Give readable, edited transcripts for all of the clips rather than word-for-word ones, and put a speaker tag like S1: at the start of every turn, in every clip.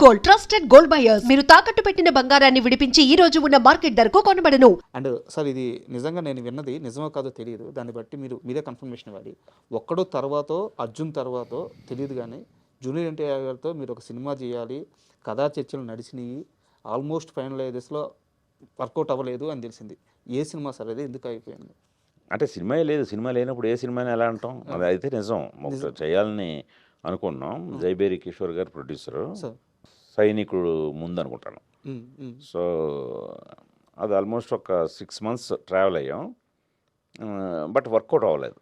S1: Gold, trusted gold buyers. మీరు తాకట్టు పెట్టిన బంగారాన్ని విడిపించి ఈ రోజు ఉన్న మార్కెట్ ధరకు కొనబడను.
S2: అండ్ సార్, ఇది నిజంగా నేను విన్నది నిజమో కాదో తెలియదు. దాన్ని బట్టి మీరే కన్ఫర్మేషన్ ఇవ్వాలి. ఒక్కడు తర్వాతో అర్జున్ తర్వాతో తెలియదు, కానీ జూనియర్ ఎన్టీఆర్ గారితో మీరు ఒక సినిమా చేయాలి, కథా చర్చలు నడిచినాయి, ఆల్మోస్ట్ ఫైనలైజెస్లో వర్కౌట్ అవ్వలేదు అని తెలిసింది. ఏ సినిమా సార్ అది, ఎందుకు అయిపోయింది?
S3: అంటే సినిమా లేదు, సినిమా లేనప్పుడు ఏ సినిమాని ఎలా అంటాం? అది అయితే నిజం. ఒకటి చేయాలని అనుకున్నాం. జైబేరి కిషోర్ గారు ప్రొడ్యూసరు, సైనికుడు ముందు అనుకుంటాను. సో అది ఆల్మోస్ట్ ఒక 6 months ట్రావెల్ అయ్యాం, బట్ వర్కౌట్ అవ్వలేదు.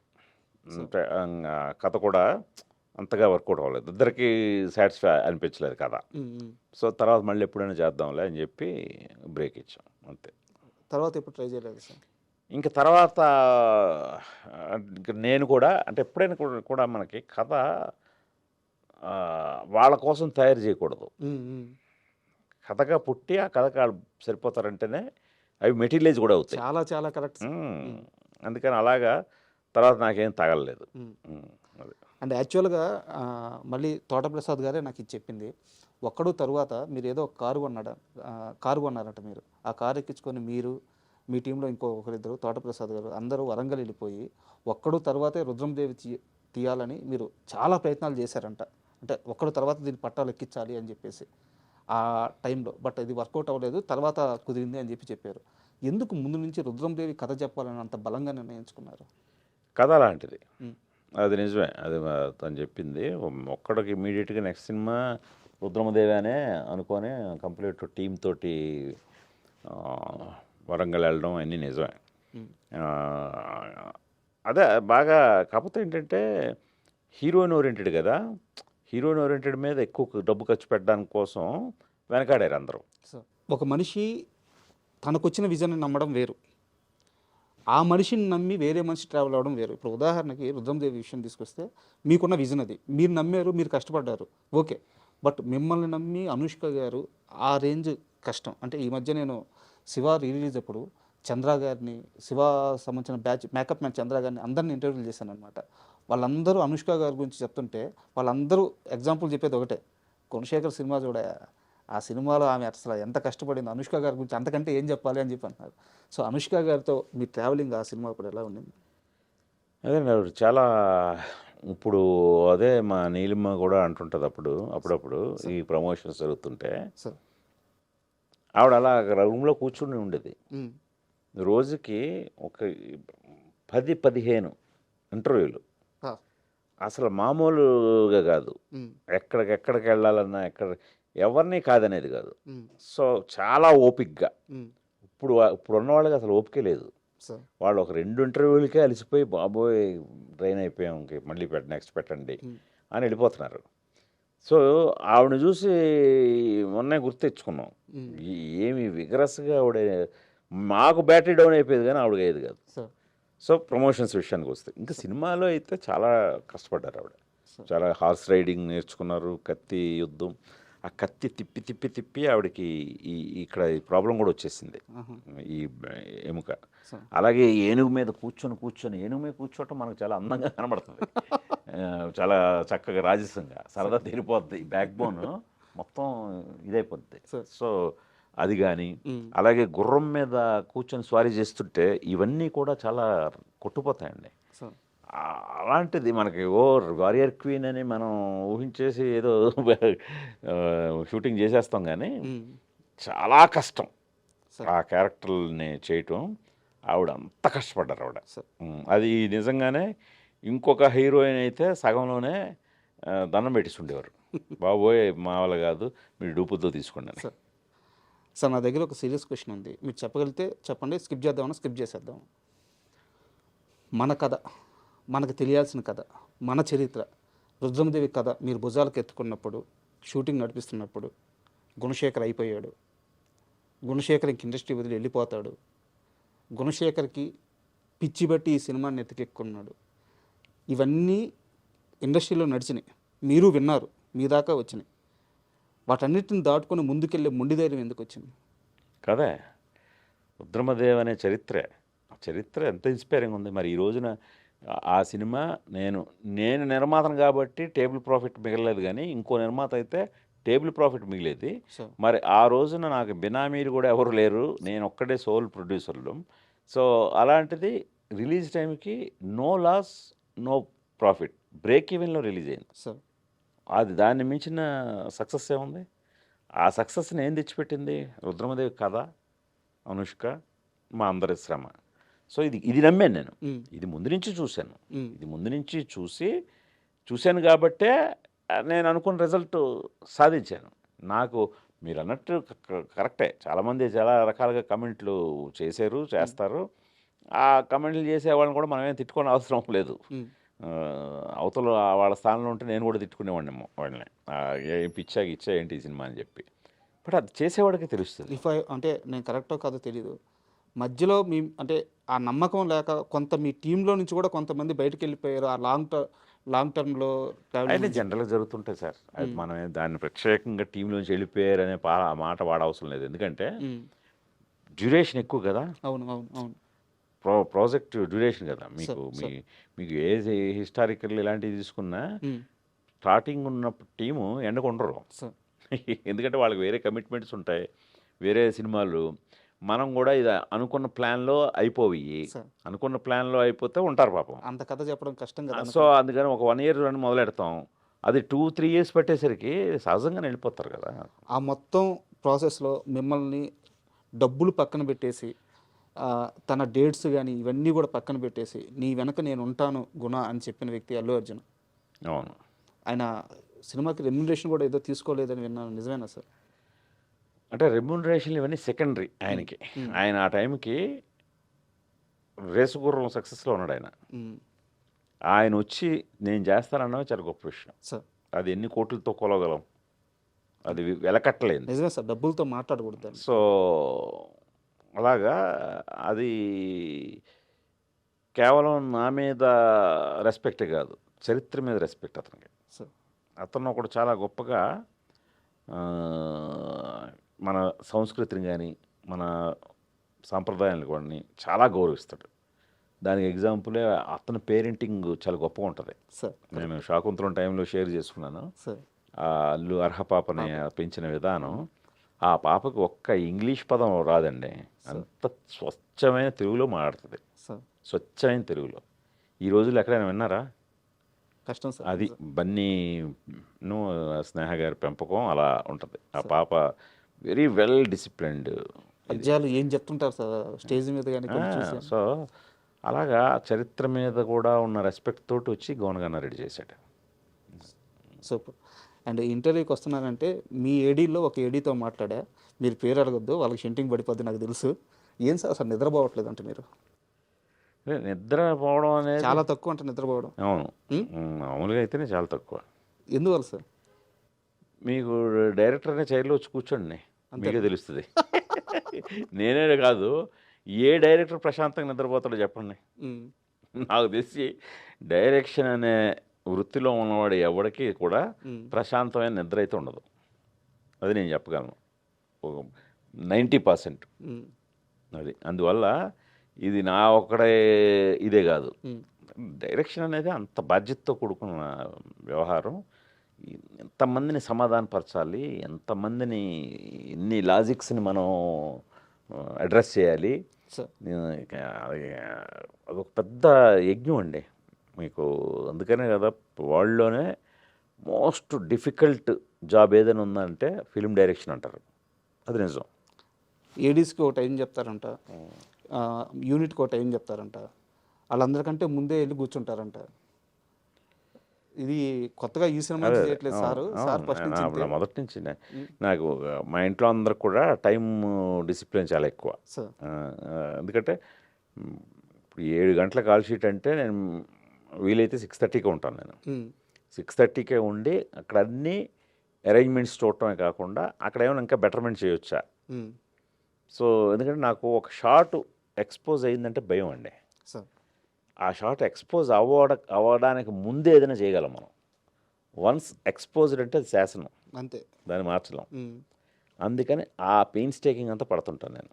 S3: కథ కూడా అంతగా వర్కౌట్ అవ్వలేదు, ఇద్దరికి సాటిస్ఫై అనిపించలేదు కథ. సో తర్వాత మళ్ళీ ఎప్పుడైనా చేద్దాంలే అని చెప్పి బ్రేక్ ఇచ్చాం, అంతే.
S2: తర్వాత ఎప్పుడు ట్రై చేయలేదు సార్?
S3: ఇంకా తర్వాత నేను కూడా అంటే ఎప్పుడైనా కూడా మనకి కథ వాళ్ళ కోసం తయారు చేయకూడదు. కథగా పుట్టి ఆ కథగా వాళ్ళు సరిపోతారంటేనే అవి మెటీరియలైజ్ కూడా అవుతాయి.
S2: చాలా చాలా కరెక్ట్.
S3: అందుకని అలాగా తర్వాత నాకేం తగలలేదు.
S2: అండ్ యాక్చువల్గా మళ్ళీ తోటప్రసాద్ గారే నాకు ఇది చెప్పింది. ఒక్కడు తరువాత మీరు ఏదో ఒక కారు కొన్నారట. మీరు ఆ కారు ఎక్కించుకొని మీరు, మీ టీంలో ఒకరిద్దరు, తోటప్రసాద్ గారు అందరూ వరంగల్ వెళ్ళిపోయి ఒక్కడు తర్వాతే రుద్రందేవి తీయాలని మీరు చాలా ప్రయత్నాలు చేశారంట. అంటే ఒక్కడు తర్వాత దీన్ని పట్టాలు ఎక్కించాలి అని చెప్పేసి ఆ టైంలో. బట్ ఇది వర్కౌట్ అవ్వలేదు, తర్వాత కుదిరింది అని చెప్పారు. ఎందుకు ముందు నుంచి రుద్రందేవి కథ చెప్పాలని అంత బలంగా నిర్ణయించుకున్నారు?
S3: కథ లాంటిది, అది నిజమే. అది తను చెప్పింది. ఒక్కడికి ఇమీడియట్గా నెక్స్ట్ సినిమా రుద్రమదేవి అనే అనుకొని కంప్లీట్ టీమ్ తోటి వరంగల్ వెళ్ళడం అన్నీ నిజమే. అదే బాగా. కాకపోతే ఏంటంటే హీరోయిన్ ఓరియంటెడ్ కదా, హీరోయిన్ ఓరియంటెడ్ మీద ఎక్కువ డబ్బు ఖర్చు పెట్టడానికి కోసం వెనకాడారు అందరూ.
S2: ఒక మనిషి తనకొచ్చిన విజన్ని నమ్మడం వేరు, ఆ మనిషిని నమ్మి వేరే మనిషి ట్రావెల్ అవ్వడం వేరు. ఇప్పుడు ఉదాహరణకి రుద్రందేవి విషయం తీసుకొస్తే, మీకున్న విజన్ అది, మీరు నమ్మారు, మీరు కష్టపడ్డారు, ఓకే. బట్ మిమ్మల్ని నమ్మి అనుష్క గారు ఆ రేంజ్ కష్టం. అంటే ఈ మధ్య నేను శివ రిలీజ్ అప్పుడు చంద్ర గారిని, శివ సంబంధించిన మేకప్ మ్యాన్ చంద్ర గారిని అందరిని ఇంటర్వ్యూలు చేశాను అనమాట. వాళ్ళందరూ అనుష్క గారి గురించి చెప్తుంటే వాళ్ళందరూ ఎగ్జాంపుల్ చెప్పేది ఒకటే, గుణశేఖర్ సినిమా చూడ, ఆ సినిమాలో ఆమె అసలు ఎంత కష్టపడింది, అనుష్క గారి గురించి అంతకంటే ఏం చెప్పాలి అని చెప్పి అన్నారు. సో అనుష్క గారితో మీ ట్రావెలింగ్ ఆ సినిమా అప్పుడు ఎలా ఉండింది?
S3: అదే చాలా. ఇప్పుడు అదే మా నీలిమ కూడా అంటుంటుంది అప్పుడప్పుడు ఈ ప్రమోషన్స్ జరుగుతుంటే, ఆవిడ అలా రూమ్లో కూర్చుని ఉండేది. రోజుకి ఒక 10-15 ఇంటర్వ్యూలు, అసలు మామూలుగా కాదు. ఎక్కడికి వెళ్ళాలన్నా ఎవరిని కాదనేది కాదు. సో చాలా ఓపిక్గా. ఇప్పుడు ఉన్న వాళ్ళకి అసలు ఓపికే లేదు. వాళ్ళు ఒక 2 ఇంటర్వ్యూలకే అలసిపోయి బాబోయ్ ట్రైన్ అయిపోయాం, మళ్ళీ నెక్స్ట్ పెట్టండి అని వెళ్ళిపోతున్నారు. సో ఆవిడని చూసి మొన్నే గుర్తు తెచ్చుకున్నాం. ఏమి విగరస్గా ఆవిడ, మాకు బ్యాటరీ డౌన్ అయిపోయేది కానీ ఆవిడకి అయ్యేది కాదు. సో ప్రమోషన్స్ విషయానికి వస్తే ఇంకా సినిమాలో అయితే చాలా కష్టపడ్డారు ఆవిడ. చాలా హార్స్ రైడింగ్ నేర్చుకున్నారు, కత్తి యుద్ధం. ఆ కత్తి తిప్పి ఆవిడకి ఇక్కడ ప్రాబ్లం కూడా వచ్చేసింది, ఈ ఎముక. అలాగే ఏనుగు మీద కూర్చోవటం మనకు చాలా అందంగా కనబడుతుంది, చాలా చక్కగా రాజసంగా సరదా తీరిపోద్ది, బ్యాక్ బోన్ మొత్తం ఇదైపోద్ది. సో అది కానీ, అలాగే గుర్రం మీద కూర్చొని స్వారీ చేస్తుంటే ఇవన్నీ కూడా చాలా కొట్టుపోతాయండి. అలాంటిది మనకి వారియర్ క్వీన్ అని మనం ఊహించేసి ఏదో షూటింగ్ చేసేస్తాం, కానీ చాలా కష్టం ఆ క్యారెక్టర్ని చేయటం. ఆవిడ అంత కష్టపడ్డారు ఆవిడ. అది నిజంగానే ఇంకొక హీరోయిన్ అయితే సగంలోనే దండం పెట్టిస్తుండేవారు, బాబోయ్ మామూలు కాదు, మీరు డూపుతో తీసుకోండి.
S2: సార్ నా దగ్గర ఒక సీరియస్ క్వశ్చన్ ఉంది, మీరు చెప్పగలిగితే చెప్పండి, స్కిప్ చేద్దామని స్కిప్ చేసేద్దాం. మన కథ, మనకు తెలియాల్సిన కథ, మన చరిత్ర, రుద్రమదేవి కథ మీరు భుజాలకు ఎత్తుకున్నప్పుడు, షూటింగ్ నడిపిస్తున్నప్పుడు గుణశేఖర్ అయిపోయాడు, గుణశేఖర్ ఇంక ఇండస్ట్రీ వదిలి వెళ్ళిపోతాడు, గుణశేఖర్కి పిచ్చి బట్టి ఈ సినిమాని ఎత్తుకెక్కున్నాడు, ఇవన్నీ ఇండస్ట్రీలో నడిచినాయి, మీరు విన్నారు, మీ దాకా వచ్చినాయి. వాటన్నిటిని దాటుకొని ముందుకెళ్ళే మొండి ధైర్యం ఎందుకు వచ్చింది?
S3: కదా రుద్రమదేవి అనే చరిత్ర ఎంత ఇన్స్పైరింగ్ ఉంది. మరి ఈ రోజున ఆ సినిమా నేను నిర్మాతను కాబట్టి టేబుల్ ప్రాఫిట్ మిగలలేదు, కానీ ఇంకో నిర్మాత అయితే టేబుల్ ప్రాఫిట్ మిగిలేది.
S2: Sure.
S3: మరి ఆ రోజున నాకు బినామీలు కూడా ఎవరు లేరు, నేను ఒక్కడే సోల్ ప్రొడ్యూసర్లు. సో అలాంటిది రిలీజ్ టైంకి no loss no profit, break ఈవెన్లో రిలీజ్ అయింది.
S2: సార్
S3: అది దాన్ని మించిన సక్సెస్ ఏముంది? ఆ సక్సెస్ని ఏం తెచ్చిపెట్టింది? రుద్రమదేవి కథ, అనుష్క, మా అందరి శ్రమ. సో ఇది నమ్మాను నేను. ఇది ముందు నుంచి చూశాను. ఇది ముందు నుంచి చూశాను కాబట్టే నేను అనుకున్న రిజల్ట్ సాధించాను. నాకు మీరు అన్నట్టు కరెక్టే, చాలామంది చాలా రకాలుగా కమెంట్లు చేస్తారు. ఆ కమెంట్లు చేసేవాళ్ళని కూడా మనమేం తిట్టుకోని అవసరం లేదు. అవతల వాళ్ళ స్థానంలో ఉంటే నేను కూడా తిట్టుకునేవాడిని వాళ్ళని, ఏం పిచ్చా ఏంటి ఈ సినిమా అని చెప్పి. బట్ అది చేసేవాడికి తెలుస్తుంది.
S2: అంటే నేను కరెక్టో కాదో తెలీదు, మధ్యలో మీ అంటే ఆ నమ్మకం లేక కొంత మీ టీంలో నుంచి కూడా కొంతమంది బయటకు వెళ్ళిపోయారు. ఆ లాంగ్ టర్మ్లో
S3: అయితే జనరల్గా జరుగుతుంటాయి సార్. అది మనం దాన్ని ప్రత్యేకంగా టీంలోంచి వెళ్ళిపోయారు అనే మాట వాడవసరం లేదు. ఎందుకంటే డ్యూరేషన్ ఎక్కువ కదా.
S2: అవును.
S3: ప్రాజెక్ట్ డ్యూరేషన్ కదా. మీకు ఏ హిస్టారికల్ ఇలాంటివి తీసుకున్నా స్టార్టింగ్ ఉన్నప్పుడు టీము ఎండకుండరు. ఎందుకంటే వాళ్ళకి వేరే కమిట్మెంట్స్ ఉంటాయి, వేరే సినిమాలు. మనం కూడా ఇది అనుకున్న ప్లాన్లో అయిపోతే ఉంటారు పాపం.
S2: అంత కథ చెప్పడం కష్టం కదా.
S3: సో అందుకని ఒక 1 year రన్ మొదలెడతాం, అది 2-3 years పట్టేసరికి సహజంగా వెళ్ళిపోతారు కదా.
S2: ఆ మొత్తం ప్రాసెస్లో మిమ్మల్ని డబ్బులు పక్కన పెట్టేసి, తన డేట్స్ కానీ ఇవన్నీ కూడా పక్కన పెట్టేసి, నీ వెనక నేను ఉంటాను గుణ అని చెప్పిన వ్యక్తి అల్లు అర్జున్.
S3: అవును.
S2: ఆయన సినిమాకి రెమ్యునరేషన్ కూడా ఏదో తీసుకోలేదని విన్నాను, నిజమేనా సార్?
S3: అంటే రెమ్యునరేషన్లు ఇవన్నీ సెకండరీ ఆయనకి. ఆయన ఆ టైంకి రేసుగుర్రం సక్సెస్లో ఉన్నాడు ఆయన వచ్చి నేను చేస్తానన్నది చాలా గొప్ప విషయం
S2: సార్.
S3: అది ఎన్ని కోట్లతో కొలగలం, అది వెలకట్టలేదు.
S2: నిజమే సార్, డబ్బులతో మాట్లాడకూడదు.
S3: సో అలాగా అది కేవలం నా మీద రెస్పెక్టే కాదు, చరిత్ర మీద రెస్పెక్ట్ అతనికి. అతను ఒకడు చాలా గొప్పగా మన సంస్కృతిని కానీ మన సాంప్రదాయాలను కానీ చాలా గౌరవిస్తాడు. దానికి ఎగ్జాంపులే అతని పేరెంటింగ్ చాలా గొప్పగా ఉంటుంది. నేను శాకుంతలం టైంలో షేర్ చేసుకున్నాను. అల్లు అర్హపాపని పెంచిన విధానం, ఆ పాపకు ఒక్క ఇంగ్లీష్ పదం రాదండి, అంత స్వచ్ఛమైన తెలుగులో మాట్లాడుతుంది. స్వచ్ఛమైన తెలుగులో. ఈ రోజుల్లో ఎక్కడైనా విన్నారా?
S2: కష్టం సార్.
S3: అది బన్నీను స్నేహ గారి పెంపకం అలా ఉంటుంది. ఆ పాప వెరీ వెల్ డిసిప్లిన్డ్.
S2: పద్యాలు ఏం చెప్తుంటారు సార్ స్టేజ్ మీద కానీ.
S3: సో అలాగా చరిత్ర మీద కూడా ఉన్న రెస్పెక్ట్ తోటి వచ్చి గౌనగాన రెడీ చేశాడు.
S2: సూపర్. అండ్ ఇంటర్వ్యూకి వస్తున్నానంటే మీ ఏడీలో ఒక ఏడీతో మాట్లాడా, మీరు పేరు అడగొద్దు, వాళ్ళకి షెంటింగ్ పడిపోద్ది నాకు తెలుసు. ఏం సార్ అసలు నిద్రపోవట్లేదు అంటే మీరు?
S3: నిద్రపోవడం అనేది
S2: చాలా తక్కువ అంటే నిద్రపోవడం.
S3: అవును, మామూలుగా అయితేనే చాలా తక్కువ.
S2: ఎందువల్ల సార్?
S3: మీకు డైరెక్టర్నే చైర్లో వచ్చి కూర్చోండి, మీకే తెలుస్తుంది. నేనే కాదు, ఏ డైరెక్టర్ ప్రశాంతంగా నిద్రపోతాడో చెప్పండి. నాకు తెలిసి డైరెక్షన్ అనే వృత్తిలో ఉన్నవాడు ఎవరికి కూడా ప్రశాంతమైన నిద్ర అయితే ఉండదు. అది నేను చెప్పగలను 90%. అది అందువల్ల ఇది నా ఒక్కడే ఇదే కాదు, డైరెక్షన్ అనేది అంత బాధ్యతతో కూడుకున్న వ్యవహారం. ఎంతమందిని సమాధానపరచాలి, ఎంతమందిని ఎన్ని లాజిక్స్ని మనం అడ్రస్ చేయాలి, అదొక పెద్ద యజ్ఞం అండి మీకు. అందుకనే కదా వరల్డ్లోనే మోస్ట్ డిఫికల్ట్ జాబ్ ఏదైనా ఉందంటే ఫిల్మ్ డైరెక్షన్ అంటారు. అది నిజం.
S2: ఏడీస్కి ఒక టైం చెప్తారంట, యూనిట్కి ఒక టైం చెప్తారంట, వాళ్ళందరికంటే ముందే వెళ్ళి కూర్చుంటారంట. ఇది కొత్తగా ఈ సినిమా చేయట్లేదు సార్.
S3: మొదటి నుంచి నాకు మా ఇంట్లో అందరికి కూడా టైం డిసిప్లిన్ చాలా ఎక్కువ. ఎందుకంటే ఇప్పుడు 7 గంటల కాల్ షీట్ అంటే నేను వీలైతే 6:30కే ఉంటాను. నేను 6:30కే ఉండి అక్కడ అన్ని అరేంజ్మెంట్స్ చూడటమే కాకుండా అక్కడ ఏమైనా ఇంకా బెటర్మెంట్ చేయొచ్చా. సో ఎందుకంటే నాకు ఒక షార్ట్ ఎక్స్పోజ్ అయిందంటే భయం అండి. ఆ షార్ట్ ఎక్స్పోజ్ అవ్వడానికి ముందే ఏదైనా చేయగలం మనం. వన్స్ ఎక్స్పోజ్డ్ అంటే అది శాసనం, అంతే, దాన్ని మార్చలేం. అందుకని ఆ పెయిన్స్ టేకింగ్ అంతా పడుతుంటాను నేను.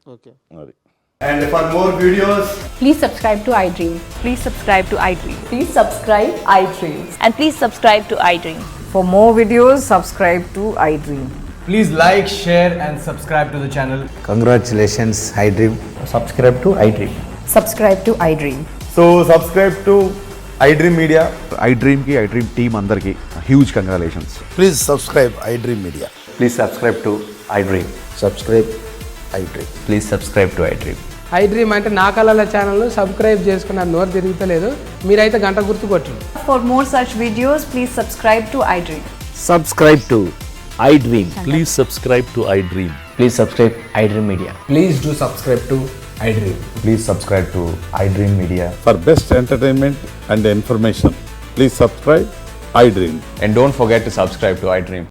S3: అది.
S4: And for more videos,
S5: please subscribe to iDream.
S6: Please subscribe to iDream.
S5: Please subscribe iDream.
S6: And please subscribe to iDream.
S5: For more videos, subscribe to iDream.
S6: Please like, share, and subscribe to the channel.
S7: Congratulations, iDream.
S8: Subscribe to iDream.
S5: Subscribe to iDream.
S4: So subscribe to iDream Media.
S9: iDream team అందరికి huge congratulations.
S7: Please subscribe iDream Media.
S8: Please subscribe to iDream.
S7: Subscribe iDream.
S8: Please subscribe to iDream.
S10: iDream అంటే నా కళల ఛానల్ను subscribe చేసుకున్న నోరు తిరుగుతలేదు, మీరైతే గంట గుర్తు కొట్టండి.
S5: For more such videos, please subscribe to iDream.
S8: Subscribe to iDream.
S11: Please subscribe to iDream.
S8: Please subscribe iDream Media.
S6: Please do subscribe to iDream.
S9: Please subscribe to iDream Media.
S11: For best entertainment and information, please subscribe iDream.
S8: And don't forget to subscribe to iDream.